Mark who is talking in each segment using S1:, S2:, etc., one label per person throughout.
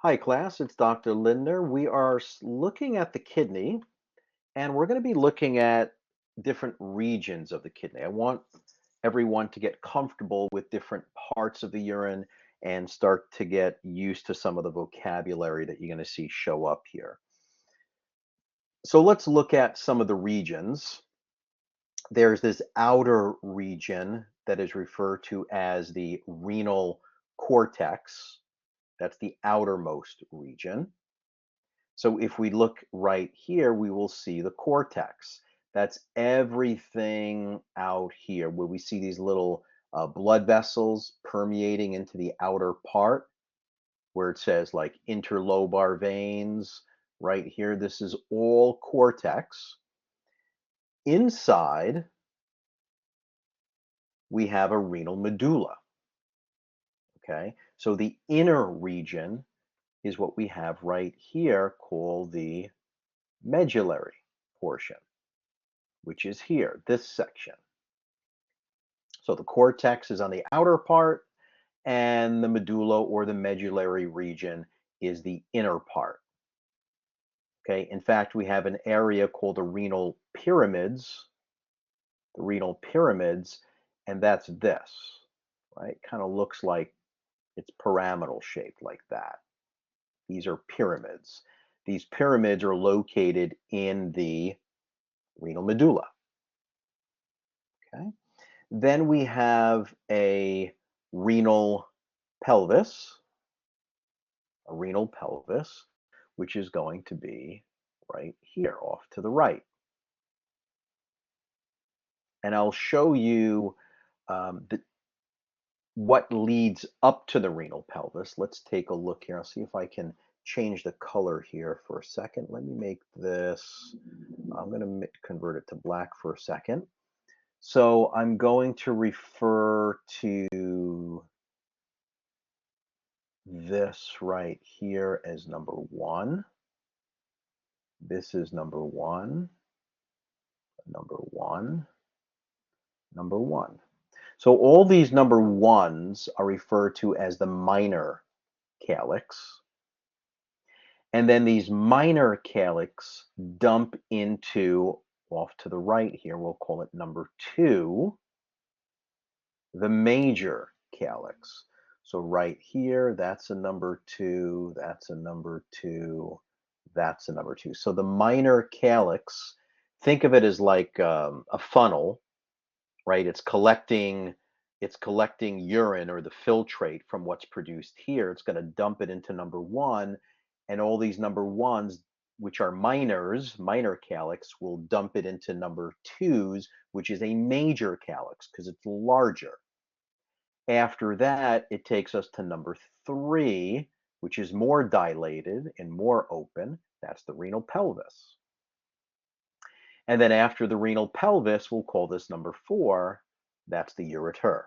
S1: Hi, class. It's Dr. Lindner. We are looking at the kidney, and we're going to be looking at different regions of the kidney. I want everyone to get comfortable with different parts of the urine and start to get used to some of the vocabulary that you're going to see show up here. So let's look at some of the regions. There's this outer region that is referred to as the renal cortex. That's the outermost region. So if we look right here, we will see the cortex. That's everything out here where we see these little blood vessels permeating into the outer part where it says like interlobar veins right here. This is all cortex. Inside, we have a renal medulla. Okay, so the inner region is what we have right here called the medullary portion, which is here, this section. So the cortex is on the outer part, and the medulla or the medullary region is the inner part. Okay, in fact, we have an area called the renal pyramids, and that's this, right? Kind of looks like it's pyramidal shaped like that. These are pyramids. These pyramids are located in the renal medulla. Okay. Then we have renal pelvis, a renal pelvis, which is going to be right here off to the right. And I'll show you what leads up to the renal pelvis. Let's take a look here. I'll see if I can change the color here for a second. Let me make this, I'm going to convert it to black for a second. So I'm going to refer to this right here as number one. This is number one, number one, number one. So all these number ones are referred to as the minor calyx. And then these minor calyx dump into, off to the right here, we'll call it number two, the major calyx. So right here, that's a number two, that's a number two, that's a number two. So the minor calyx, think of it as like a funnel, right? It's collecting urine or the filtrate from what's produced here. It's going to dump it into number one, and all these number ones, which are minor calyx, will dump it into number twos, which is a major calyx because it's larger. After that, it takes us to number three, which is more dilated and more open. That's the renal pelvis. And then after the renal pelvis, we'll call this number four. That's the ureter.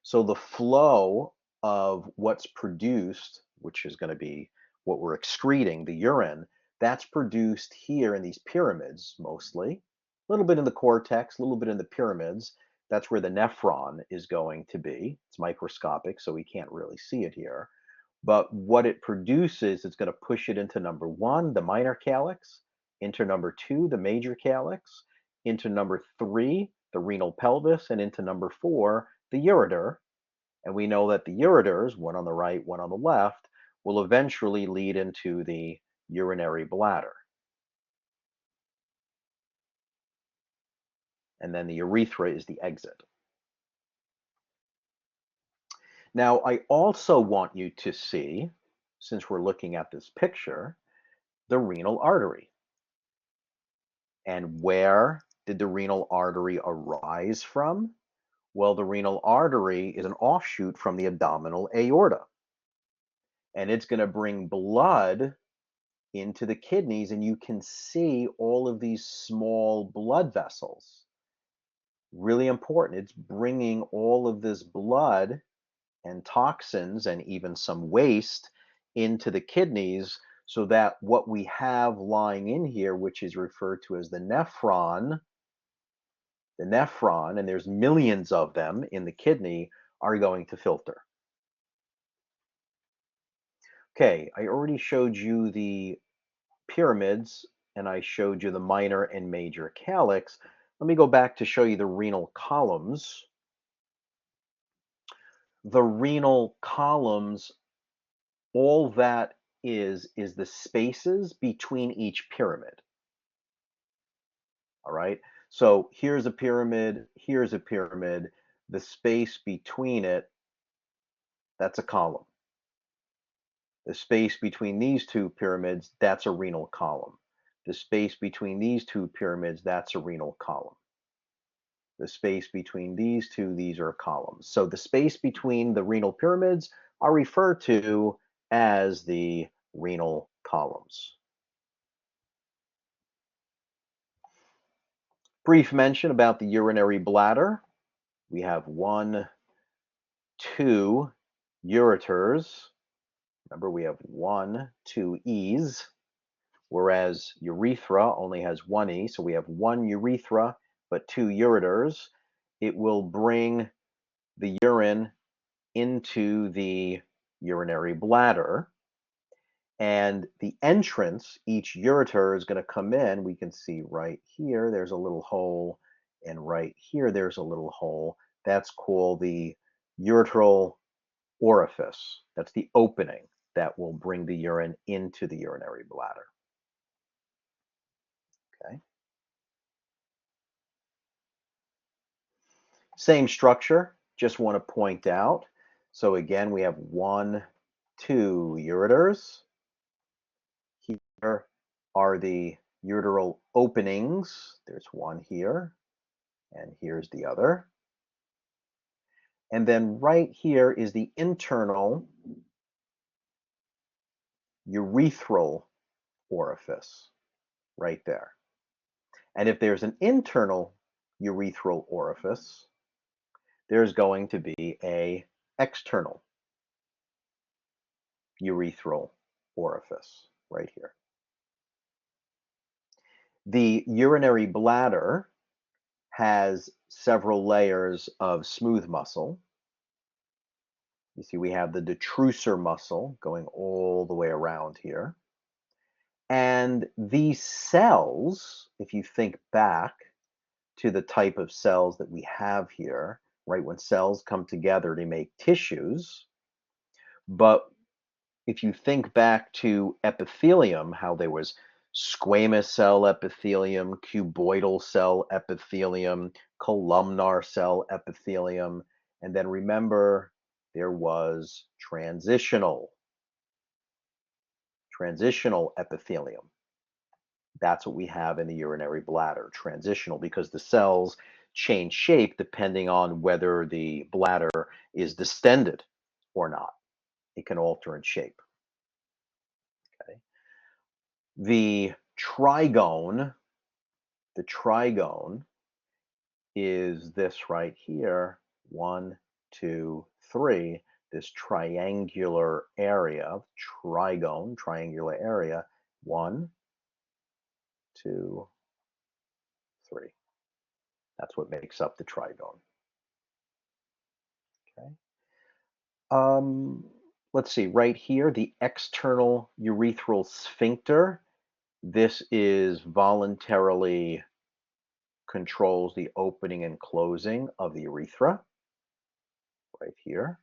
S1: So the flow of what's produced, which is going to be what we're excreting, the urine, that's produced here in these pyramids mostly, a little bit in the cortex, a little bit in the pyramids. That's where the nephron is going to be. It's microscopic, so we can't really see it here. But what it produces, it's going to push it into number one, the minor calyx, into number two, the major calyx, into number three, the renal pelvis, and into number four, the ureter. And we know that the ureters, one on the right, one on the left, will eventually lead into the urinary bladder. And then the urethra is the exit. Now, I also want you to see, since we're looking at this picture, the renal artery. And where did the renal artery arise from? Well, the renal artery is an offshoot from the abdominal aorta. And it's going to bring blood into the kidneys, and you can see all of these small blood vessels. Really important. It's bringing all of this blood and toxins and even some waste into the kidneys so that what we have lying in here, which is referred to as the nephron, and there's millions of them in the kidney, are going to filter. Okay, I already showed you the pyramids and I showed you the minor and major calyx. Let me go back to show you the renal columns. The renal columns, all that is the spaces between each pyramid. All right. So here's a pyramid, here's a pyramid. The space between it, that's a column. The space between these two pyramids, that's a renal column. The space between these two pyramids, that's a renal column. The space between these two, these are columns. So the space between the renal pyramids are referred to as the renal columns. Brief mention about the urinary bladder. We have 1, 2 ureters. Remember, we have 1, 2 E's, whereas urethra only has 1 E. So we have 1 urethra, but 2 ureters. It will bring the urine into the urinary bladder. And the entrance, each ureter is going to come in. We can see right here, there's a little hole, and right here, there's a little hole. That's called the ureteral orifice. That's the opening that will bring the urine into the urinary bladder. Okay. Same structure, just want to point out. So again, we have 1, 2 ureters. Here are the ureteral openings. There's one here, and here's the other. And then right here is the internal urethral orifice, right there. And if there's an internal urethral orifice, there's going to be a external urethral orifice right here. The urinary bladder has several layers of smooth muscle. You see, we have the detrusor muscle going all the way around here. And these cells, if you think back to the type of cells that we have here, right, when cells come together to make tissues, but if you think back to epithelium, how there was squamous cell epithelium, cuboidal cell epithelium, columnar cell epithelium, and then remember there was transitional epithelium. That's what we have in the urinary bladder, transitional, because the cells change shape depending on whether the bladder is distended or not. It can alter in shape. Okay. The trigone is this right here, 1, 2, 3, this triangular area, triangular area, 1, 2, 3. That's what makes up the trigone. Okay. Let's see, right here, the external urethral sphincter. This is voluntarily controls the opening and closing of the urethra, right here.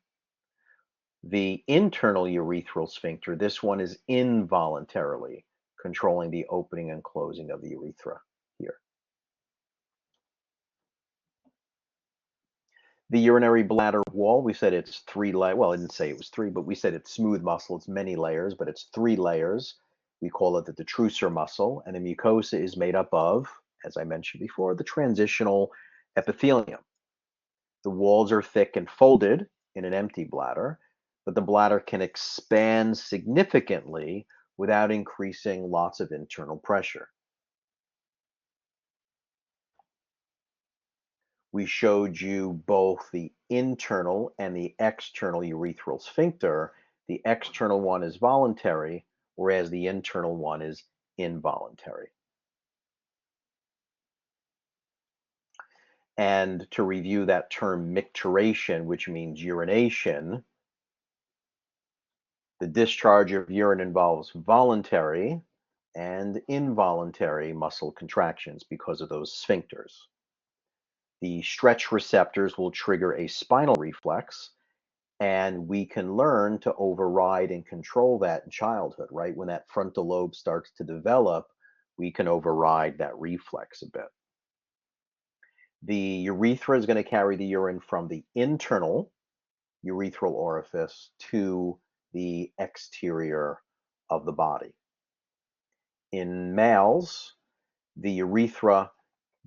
S1: The internal urethral sphincter, this one is involuntarily controlling the opening and closing of the urethra here. The urinary bladder wall, we said it's 3 layers. Well, I didn't say it was 3, but we said it's smooth muscle. It's many layers, but it's 3 layers. We call it the detrusor muscle, and the mucosa is made up of, as I mentioned before, the transitional epithelium. The walls are thick and folded in an empty bladder, but the bladder can expand significantly without increasing lots of internal pressure. We showed you both the internal and the external urethral sphincter. The external one is voluntary, whereas the internal one is involuntary. And to review that term micturition, which means urination, The discharge of urine involves voluntary and involuntary muscle contractions because of those sphincters. The stretch receptors will trigger a spinal reflex, and we can learn to override and control that in childhood, right? When that frontal lobe starts to develop, we can override that reflex a bit. The urethra is going to carry the urine from the internal urethral orifice to the exterior of the body. In males, the urethra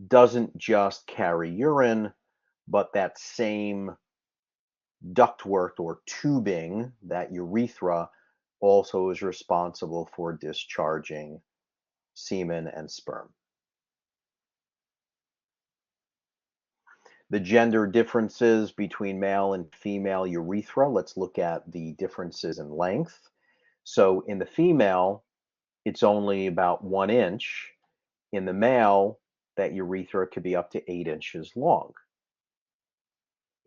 S1: doesn't just carry urine, but that same ductwork or tubing, that urethra, also is responsible for discharging semen and sperm. The gender differences between male and female urethra, let's look at the differences in length. So in the female, it's only about 1 inch. In the male, that urethra could be up to 8 inches long.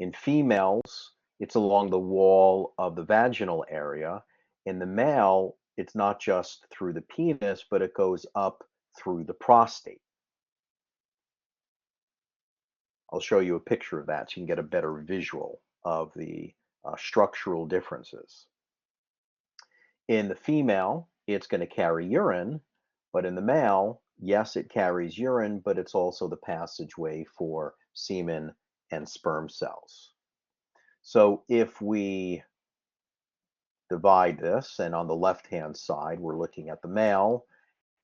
S1: In females, it's along the wall of the vaginal area. In the male, it's not just through the penis, but it goes up through the prostate. I'll show you a picture of that so you can get a better visual of the structural differences. In the female, it's going to carry urine, but in the male, yes, it carries urine, but it's also the passageway for semen and sperm cells. So if we divide this, and on the left-hand side, we're looking at the male,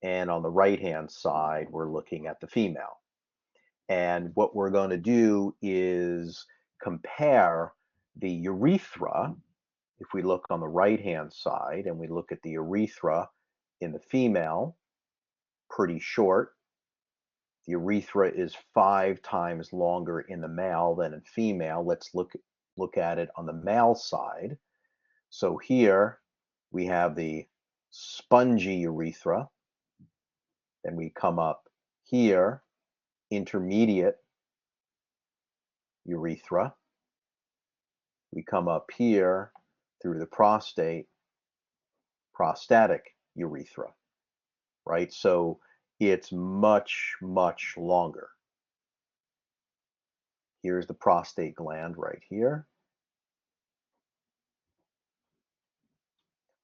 S1: and on the right-hand side, we're looking at the female. And what we're going to do is compare the urethra. If we look on the right-hand side and we look at the urethra in the female, pretty short. The urethra is 5 times longer in the male than in female. Let's look at it on the male side. So here we have the spongy urethra. Then we come up here, intermediate urethra. We come up here through the prostate, prostatic urethra, right? So it's much, much longer. Here's the prostate gland right here.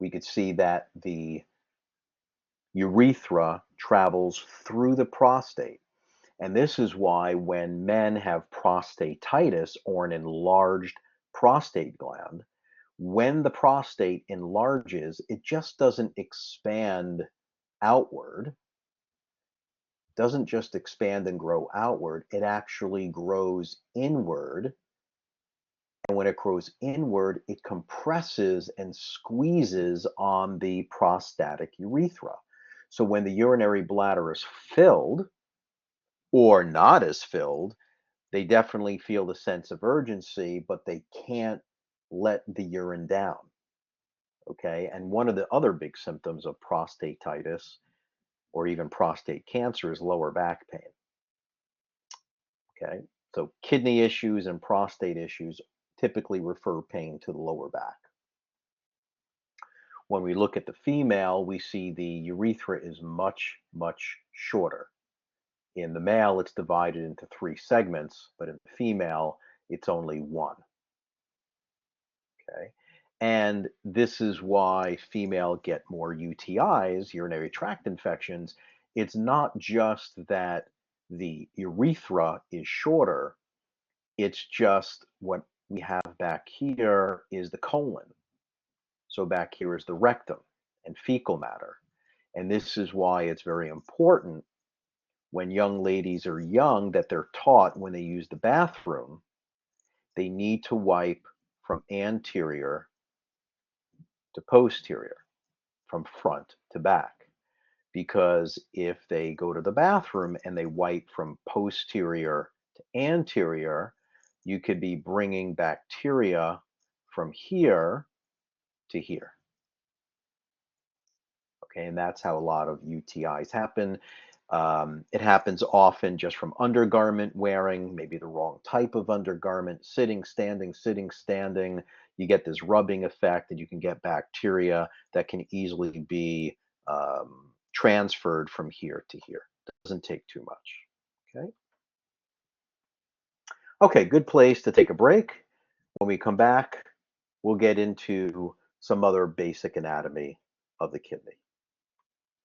S1: We could see that the urethra travels through the prostate. And this is why when men have prostatitis or an enlarged prostate gland, when the prostate enlarges, it just doesn't expand outward, doesn't just expand and grow outward, it actually grows inward. And when it grows inward, it compresses and squeezes on the prostatic urethra. So when the urinary bladder is filled or not as filled, they definitely feel the sense of urgency, but they can't let the urine down. Okay. And one of the other big symptoms of prostatitis or even prostate cancer is lower back pain. Okay. So kidney issues and prostate issues typically refer pain to the lower back. When we look at the female, we see the urethra is much, much shorter. In the male, it's divided into 3 segments, but in the female, it's only 1. Okay. And this is why female get more UTIs, urinary tract infections. It's not just that the urethra is shorter, it's just what we have back here is the colon. So back here is the rectum and fecal matter. And this is why it's very important when young ladies are young that they're taught when they use the bathroom, they need to wipe from anterior to posterior, from front to back. Because if they go to the bathroom and they wipe from posterior to anterior, you could be bringing bacteria from here to here. Okay, and that's how a lot of UTIs happen. It happens often just from undergarment wearing, maybe the wrong type of undergarment, sitting, standing, you get this rubbing effect, and you can get bacteria that can easily be transferred from here to here. Doesn't take too much. Okay. Okay, good place to take a break. When we come back, we'll get into some other basic anatomy of the kidney.